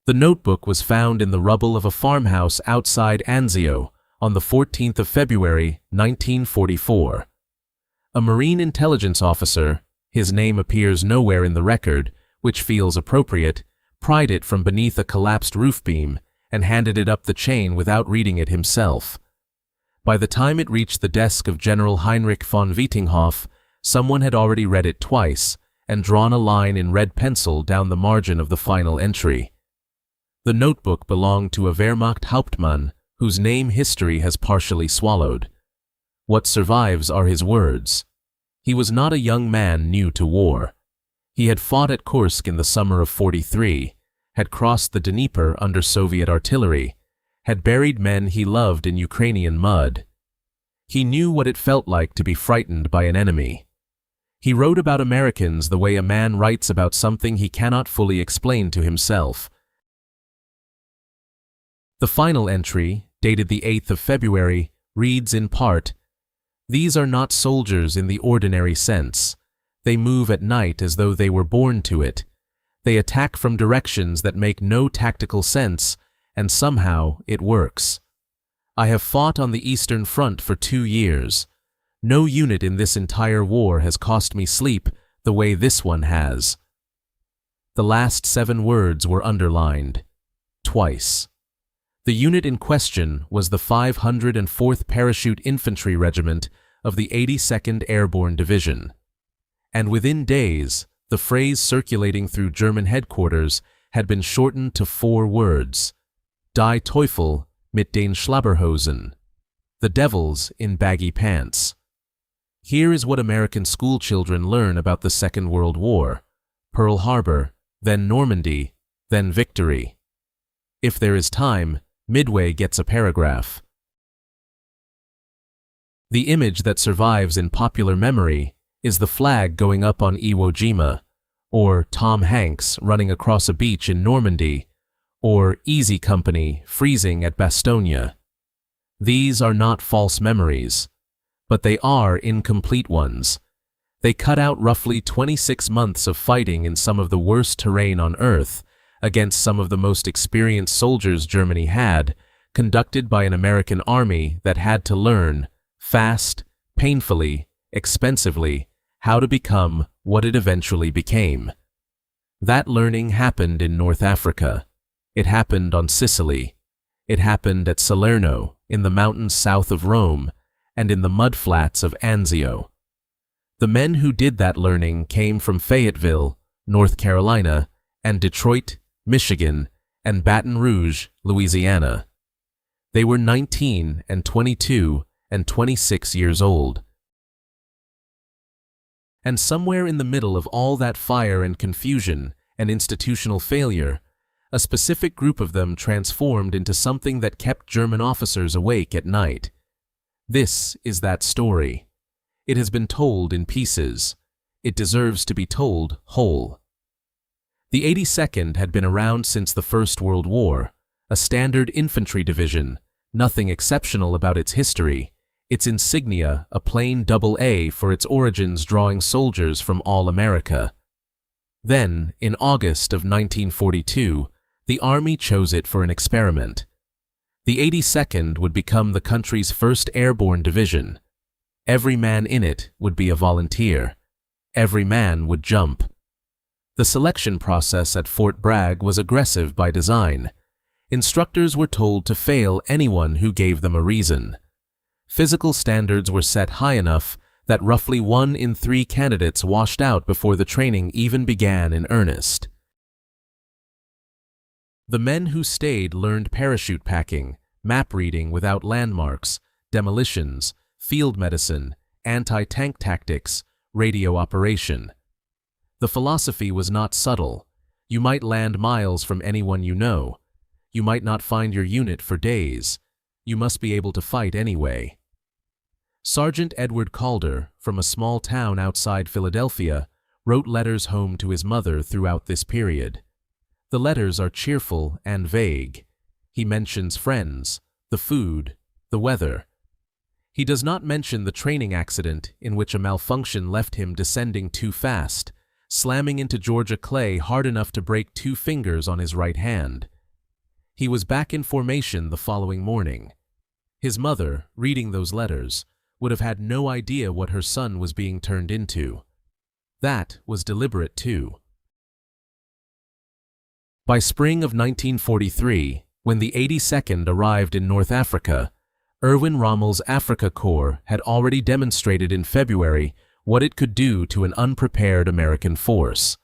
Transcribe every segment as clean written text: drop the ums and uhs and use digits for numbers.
The notebook was found in the rubble of a farmhouse outside Anzio on the 14th of February, 1944. A Marine intelligence officer, his name appears nowhere in the record, which feels appropriate, pried it from beneath a collapsed roof beam and handed it up the chain without reading it himself. By the time it reached the desk of General Heinrich von Vietinghoff, someone had already read it twice and drawn a line in red pencil down the margin of the final entry. The notebook belonged to a Wehrmacht Hauptmann whose name history has partially swallowed. What survives are his words. He was not a young man new to war. He had fought at Kursk in the summer of '43, had crossed the Dnieper under Soviet artillery, had buried men he loved in Ukrainian mud. He knew what it felt like to be frightened by an enemy. He wrote about Americans the way a man writes about something he cannot fully explain to himself. The final entry, dated the 8th of February, reads in part, "These are not soldiers in the ordinary sense. They move at night as though they were born to it. They attack from directions that make no tactical sense, and somehow it works. I have fought on the Eastern Front for 2 years. No unit in this entire war has cost me sleep the way this one has." The last 7 words were underlined. Twice. The unit in question was the 504th Parachute Infantry Regiment of the 82nd Airborne Division. And within days, the phrase circulating through German headquarters had been shortened to 4 words: Die Teufel mit den Schlabberhosen, the devils in baggy pants. Here is what American schoolchildren learn about the Second World War: Pearl Harbor, then Normandy, then victory. If there is time, Midway gets a paragraph. The image that survives in popular memory is the flag going up on Iwo Jima, or Tom Hanks running across a beach in Normandy, or Easy Company freezing at Bastogne. These are not false memories, but they are incomplete ones. They cut out roughly 26 months of fighting in some of the worst terrain on Earth, against some of the most experienced soldiers Germany had, conducted by an American army that had to learn, fast, painfully, expensively, how to become what it eventually became. That learning happened in North Africa. It happened on Sicily. It happened at Salerno, in the mountains south of Rome, and in the mudflats of Anzio. The men who did that learning came from Fayetteville, North Carolina, and Detroit, Michigan, and Baton Rouge, Louisiana. They were 19 and 22 and 26 years old. And somewhere in the middle of all that fire and confusion and institutional failure, a specific group of them transformed into something that kept German officers awake at night. This is that story. It has been told in pieces. It deserves to be told whole. The 82nd had been around since the First World War, a standard infantry division, nothing exceptional about its history, its insignia a plain AA for its origins drawing soldiers from all America. Then, in August of 1942, the Army chose it for an experiment. The 82nd would become the country's first airborne division. Every man in it would be a volunteer. Every man would jump. The selection process at Fort Bragg was aggressive by design. Instructors were told to fail anyone who gave them a reason. Physical standards were set high enough that roughly 1 in 3 candidates washed out before the training even began in earnest. The men who stayed learned parachute packing, map reading without landmarks, demolitions, field medicine, anti-tank tactics, radio operation. The philosophy was not subtle. You might land miles from anyone you know. You might not find your unit for days. You must be able to fight anyway. Sergeant Edward Calder, from a small town outside Philadelphia, wrote letters home to his mother throughout this period. The letters are cheerful and vague. He mentions friends, the food, the weather. He does not mention the training accident in which a malfunction left him descending too fast, slamming into Georgia clay hard enough to break 2 fingers on his right hand. He was back in formation the following morning. His mother, reading those letters, would have had no idea what her son was being turned into. That was deliberate too. By spring of 1943, when the 82nd arrived in North Africa, Erwin Rommel's Afrika Korps had already demonstrated in February what it could do to an unprepared American force.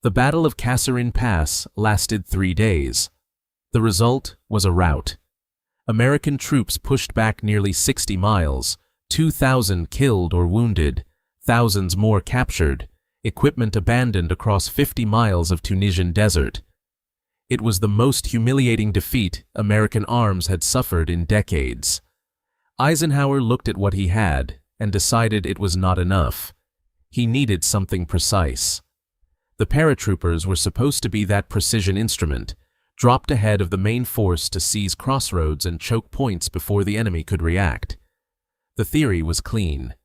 The Battle of Kasserine Pass lasted 3 days. The result was a rout. American troops pushed back nearly 60 miles, 2,000 killed or wounded, thousands more captured, equipment abandoned across 50 miles of Tunisian desert. It was the most humiliating defeat American arms had suffered in decades. Eisenhower looked at what he had and decided it was not enough. He needed something precise. The paratroopers were supposed to be that precision instrument, dropped ahead of the main force to seize crossroads and choke points before the enemy could react. The theory was clean.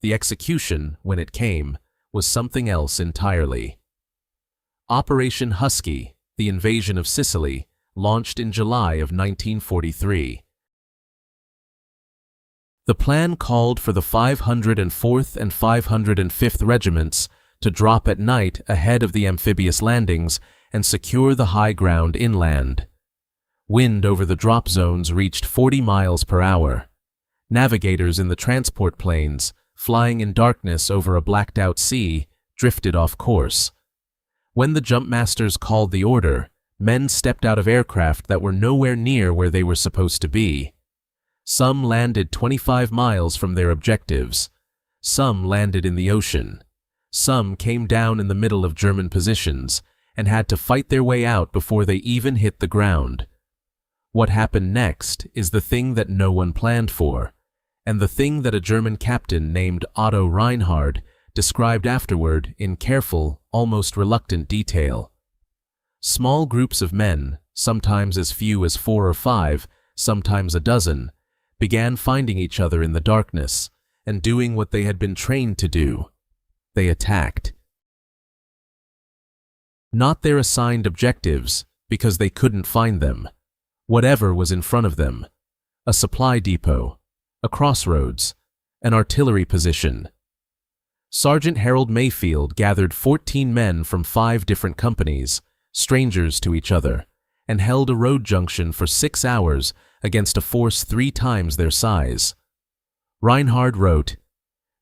The execution, when it came, was something else entirely. Operation Husky, the invasion of Sicily, launched in July of 1943. The plan called for the 504th and 505th Regiments to drop at night ahead of the amphibious landings and secure the high ground inland. Wind over the drop zones reached 40 miles per hour. Navigators in the transport planes, flying in darkness over a blacked-out sea, drifted off course. When the jumpmasters called the order, men stepped out of aircraft that were nowhere near where they were supposed to be. Some landed 25 miles from their objectives. Some landed in the ocean. Some came down in the middle of German positions and had to fight their way out before they even hit the ground. What happened next is the thing that no one planned for, and the thing that a German captain named Otto Reinhard described afterward in careful, almost reluctant detail. Small groups of men, sometimes as few as 4 or 5, sometimes a dozen, began finding each other in the darkness and doing what they had been trained to do. They attacked. Not their assigned objectives, because they couldn't find them. Whatever was in front of them. A supply depot, a crossroads, an artillery position. Sergeant Harold Mayfield gathered 14 men from 5 different companies, strangers to each other, and held a road junction for 6 hours against a force 3 times their size. Reinhard wrote,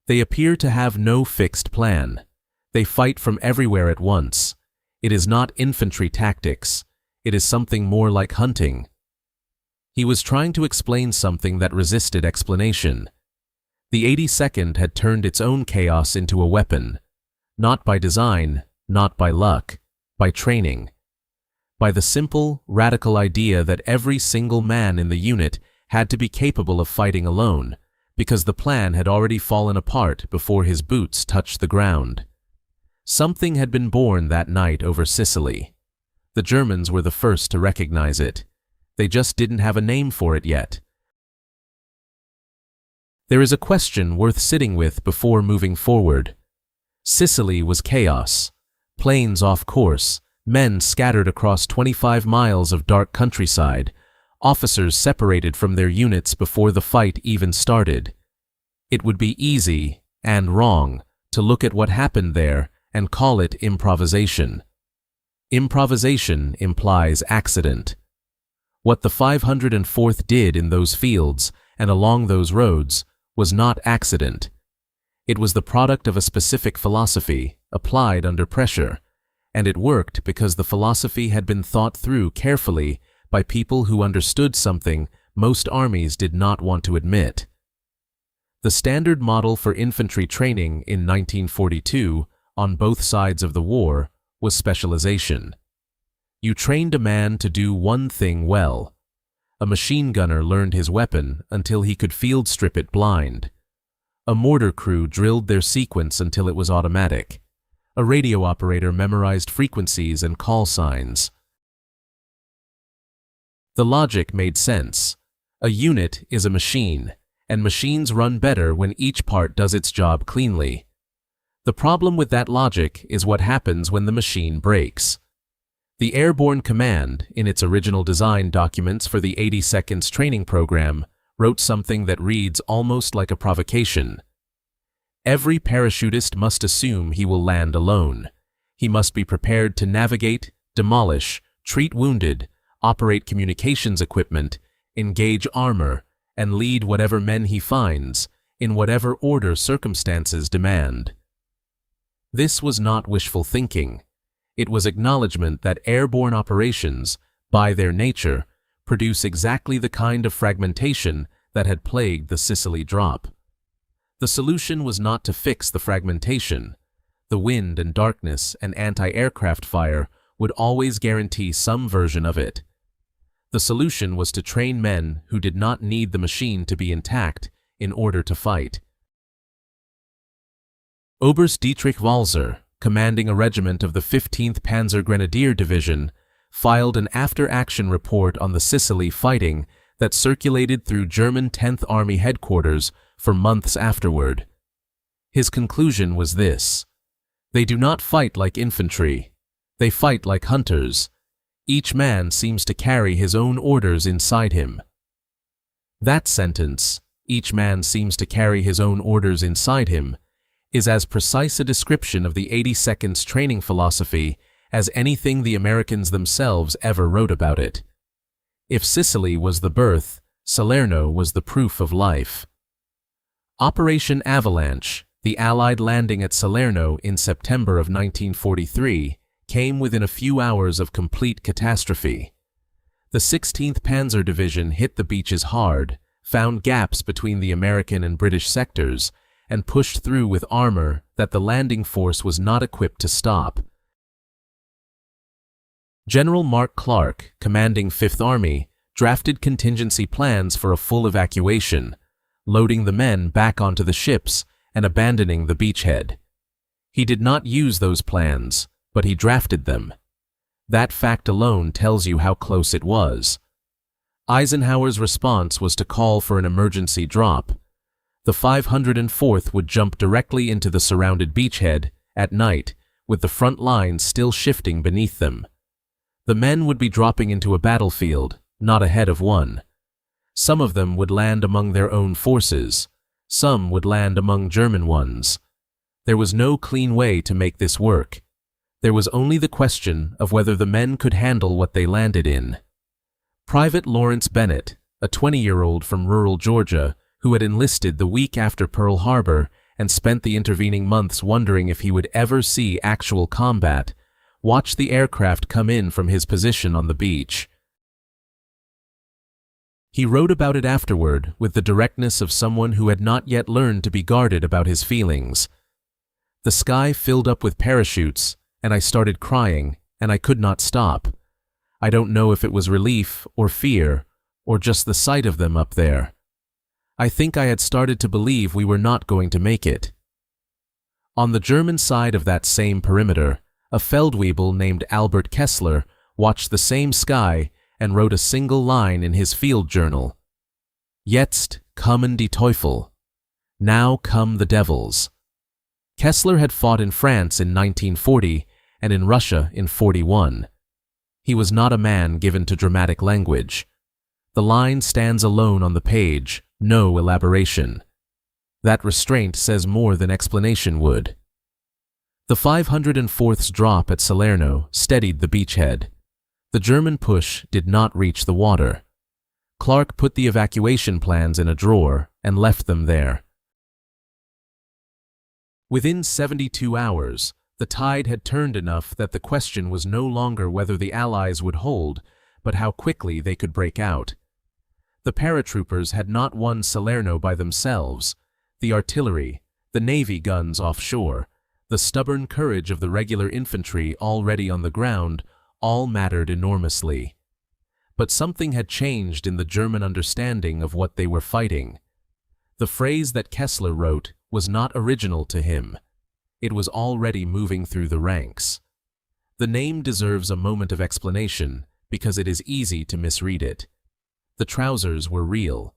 "They appear to have no fixed plan. They fight from everywhere at once. It is not infantry tactics. It is something more like hunting." He was trying to explain something that resisted explanation. The 82nd had turned its own chaos into a weapon, not by design, not by luck, by training. By the simple, radical idea that every single man in the unit had to be capable of fighting alone, because the plan had already fallen apart before his boots touched the ground. Something had been born that night over Sicily. The Germans were the first to recognize it. They just didn't have a name for it yet. There is a question worth sitting with before moving forward. Sicily was chaos. Planes off course, men scattered across 25 miles of dark countryside, officers separated from their units before the fight even started. It would be easy, and wrong, to look at what happened there and call it improvisation. Improvisation implies accident. What the 504th did in those fields and along those roads was not accident. It was the product of a specific philosophy applied under pressure, and it worked because the philosophy had been thought through carefully by people who understood something most armies did not want to admit. The standard model for infantry training in 1942 on both sides of the war was specialization. You trained a man to do one thing well. A machine gunner learned his weapon until he could field strip it blind. A mortar crew drilled their sequence until it was automatic. A radio operator memorized frequencies and call signs. The logic made sense. A unit is a machine, and machines run better when each part does its job cleanly. The problem with that logic is what happens when the machine breaks. The Airborne Command, in its original design documents for the 80 Seconds training program, wrote something that reads almost like a provocation. Every parachutist must assume he will land alone. He must be prepared to navigate, demolish, treat wounded, operate communications equipment, engage armor, and lead whatever men he finds, in whatever order circumstances demand. This was not wishful thinking. It was acknowledgement that airborne operations, by their nature, produce exactly the kind of fragmentation that had plagued the Sicily drop. The solution was not to fix the fragmentation. The wind and darkness and anti-aircraft fire would always guarantee some version of it. The solution was to train men who did not need the machine to be intact in order to fight. Oberst Dietrich Walser, commanding a regiment of the 15th Panzer Grenadier Division, filed an after-action report on the Sicily fighting that circulated through German 10th Army headquarters for months afterward. His conclusion was this: they do not fight like infantry. They fight like hunters. Each man seems to carry his own orders inside him. That sentence, "each man seems to carry his own orders inside him," is as precise a description of the 80 Seconds training philosophy as anything the Americans themselves ever wrote about it. If Sicily was the birth, Salerno was the proof of life. Operation Avalanche, the Allied landing at Salerno in September of 1943, came within a few hours of complete catastrophe. The 16th Panzer Division hit the beaches hard, found gaps between the American and British sectors, and pushed through with armor that the landing force was not equipped to stop. General Mark Clark, commanding 5th Army, drafted contingency plans for a full evacuation, loading the men back onto the ships and abandoning the beachhead. He did not use those plans, but he drafted them. That fact alone tells you how close it was. Eisenhower's response was to call for an emergency drop. The 504th would jump directly into the surrounded beachhead at night, with the front lines still shifting beneath them. The men would be dropping into a battlefield, not ahead of one. Some of them would land among their own forces. Some would land among German ones. There was no clean way to make this work. There was only the question of whether the men could handle what they landed in. Private Lawrence Bennett, a 20-year-old from rural Georgia, who had enlisted the week after Pearl Harbor and spent the intervening months wondering if he would ever see actual combat, watched the aircraft come in from his position on the beach. He wrote about it afterward with the directness of someone who had not yet learned to be guarded about his feelings. The sky filled up with parachutes, and I started crying, and I could not stop. I don't know if it was relief or fear, or just the sight of them up there. I think I had started to believe we were not going to make it. On the German side of that same perimeter, a Feldwebel named Albert Kessler watched the same sky and wrote a single line in his field journal: "Jetzt kommen die Teufel." Now come the devils. Kessler had fought in France in 1940 and in Russia in 41. He was not a man given to dramatic language. The line stands alone on the page, no elaboration. That restraint says more than explanation would. The 504th's drop at Salerno steadied the beachhead. The German push did not reach the water. Clark put the evacuation plans in a drawer and left them there. Within 72 hours, the tide had turned enough that the question was no longer whether the Allies would hold, but how quickly they could break out. The paratroopers had not won Salerno by themselves. The artillery, the Navy guns offshore, the stubborn courage of the regular infantry already on the ground, all mattered enormously. But something had changed in the German understanding of what they were fighting. The phrase that Kessler wrote was not original to him. It was already moving through the ranks. The name deserves a moment of explanation because it is easy to misread it. The trousers were real.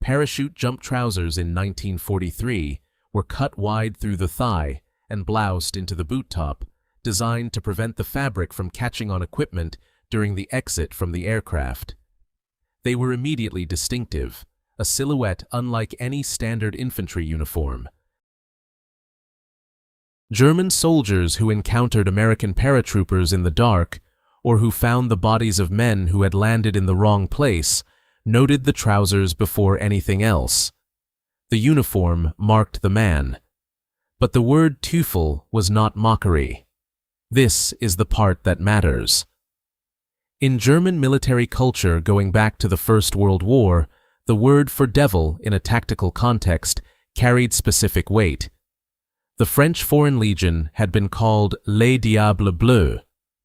Parachute jump trousers in 1943 were cut wide through the thigh and bloused into the boot top, designed to prevent the fabric from catching on equipment during the exit from the aircraft. They were immediately distinctive, a silhouette unlike any standard infantry uniform. German soldiers who encountered American paratroopers in the dark, or who found the bodies of men who had landed in the wrong place, noted the trousers before anything else. The uniform marked the man. But the word Teufel was not mockery. This is the part that matters. In German military culture going back to the First World War, the word for devil in a tactical context carried specific weight. The French Foreign Legion had been called Les Diables Bleus,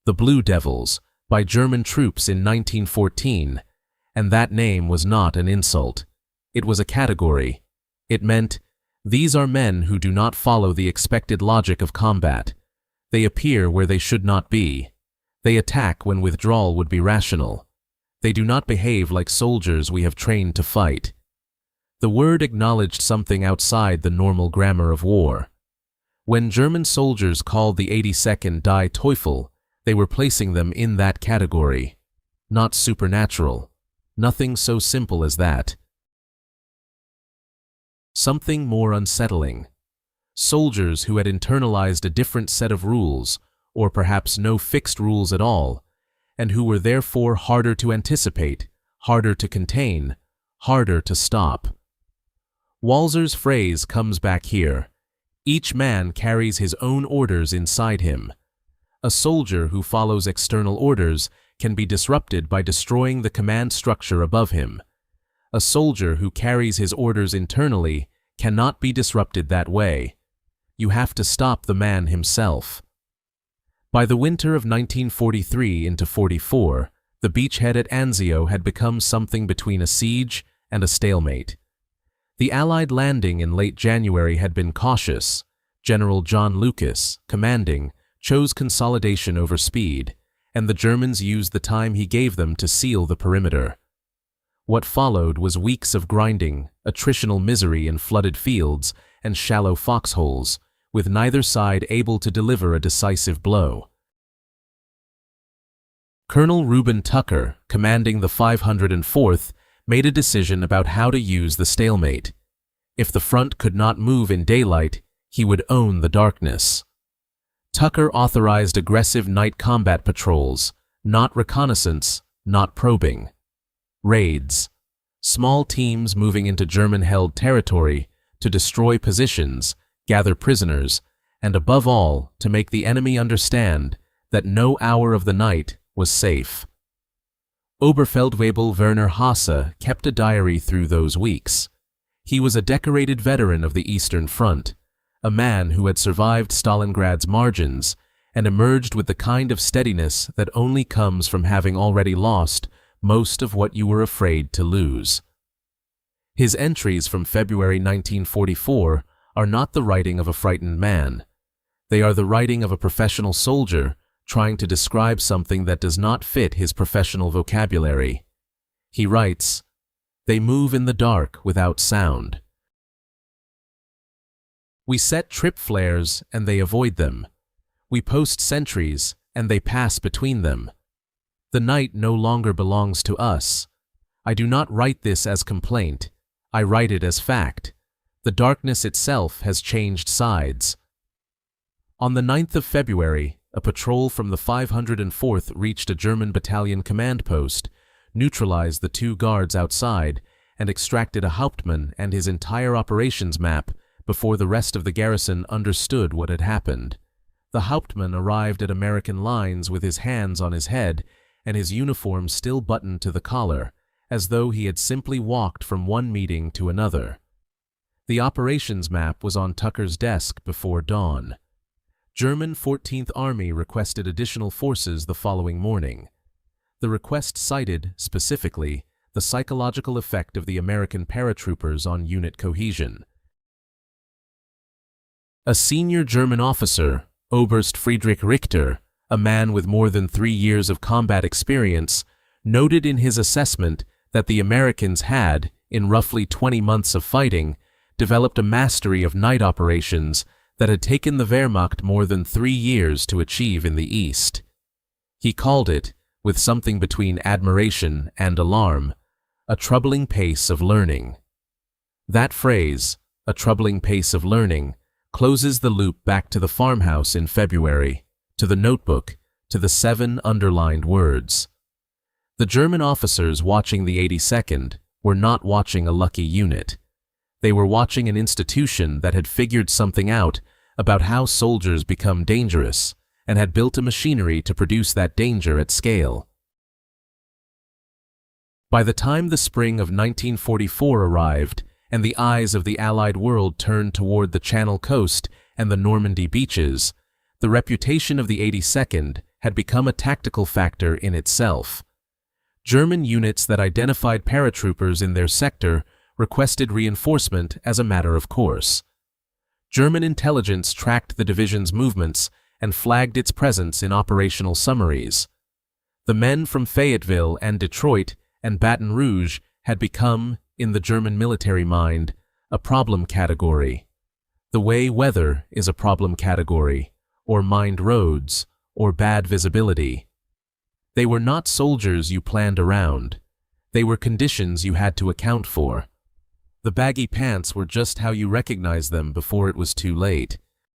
the Blue Devils, by German troops in 1914, and that name was not an insult. It was a category. It meant, these are men who do not follow the expected logic of combat. They appear where they should not be. They attack when withdrawal would be rational. They do not behave like soldiers we have trained to fight. The word acknowledged something outside the normal grammar of war. When German soldiers called the 82nd Die Teufel, they were placing them in that category. Not supernatural. Nothing so simple as that. Something more unsettling. Soldiers who had internalized a different set of rules, or perhaps no fixed rules at all, and who were therefore harder to anticipate, harder to contain, harder to stop. Walzer's phrase comes back here. Each man carries his own orders inside him. A soldier who follows external orders can be disrupted by destroying the command structure above him. A soldier who carries his orders internally cannot be disrupted that way. You have to stop the man himself. By the winter of 1943 into 44, the beachhead at Anzio had become something between a siege and a stalemate. The Allied landing in late January had been cautious. General John Lucas, commanding, chose consolidation over speed, and the Germans used the time he gave them to seal the perimeter. What followed was weeks of grinding, attritional misery in flooded fields and shallow foxholes, with neither side able to deliver a decisive blow. Colonel Reuben Tucker, commanding the 504th, made a decision about how to use the stalemate. If the front could not move in daylight, he would own the darkness. Tucker authorized aggressive night combat patrols, not reconnaissance, not probing. Raids. Small teams moving into German-held territory to destroy positions, gather prisoners, and above all, to make the enemy understand that no hour of the night was safe. Oberfeldwebel Werner Hasse kept a diary through those weeks. He was a decorated veteran of the Eastern Front, a man who had survived Stalingrad's margins and emerged with the kind of steadiness that only comes from having already lost most of what you were afraid to lose. His entries from February 1944 are not the writing of a frightened man. They are the writing of a professional soldier trying to describe something that does not fit his professional vocabulary. He writes, "They move in the dark without sound. We set trip flares and they avoid them. We post sentries and they pass between them. The night no longer belongs to us. I do not write this as complaint. I write it as fact. The darkness itself has changed sides." On the 9th of February, a patrol from the 504th reached a German battalion command post, neutralized the two guards outside, and extracted a Hauptmann and his entire operations map before the rest of the garrison understood what had happened. The Hauptmann arrived at American lines with his hands on his head and his uniform still buttoned to the collar, as though he had simply walked from one meeting to another. The operations map was on Tucker's desk before dawn. German 14th Army requested additional forces the following morning. The request cited, specifically, the psychological effect of the American paratroopers on unit cohesion. A senior German officer, Oberst Friedrich Richter, a man with more than 3 years of combat experience, noted in his assessment that the Americans had, in roughly 20 months of fighting, developed a mastery of night operations that had taken the Wehrmacht more than 3 years to achieve in the East. He called it, with something between admiration and alarm, a troubling pace of learning. That phrase, a troubling pace of learning, closes the loop back to the farmhouse in February, to the notebook, to the 7 underlined words. The German officers watching the 82nd were not watching a lucky unit. They were watching an institution that had figured something out about how soldiers become dangerous and had built a machinery to produce that danger at scale. By the time the spring of 1944 arrived and the eyes of the Allied world turned toward the Channel coast and the Normandy beaches, the reputation of the 82nd had become a tactical factor in itself. German units that identified paratroopers in their sector requested reinforcement as a matter of course. German intelligence tracked the division's movements and flagged its presence in operational summaries. The men from Fayetteville and Detroit and Baton Rouge had become, in the German military mind, a problem category. The way weather is a problem category, or mined roads, or bad visibility. They were not soldiers you planned around. They were conditions you had to account for. The baggy pants were just how you recognized them before it was too late.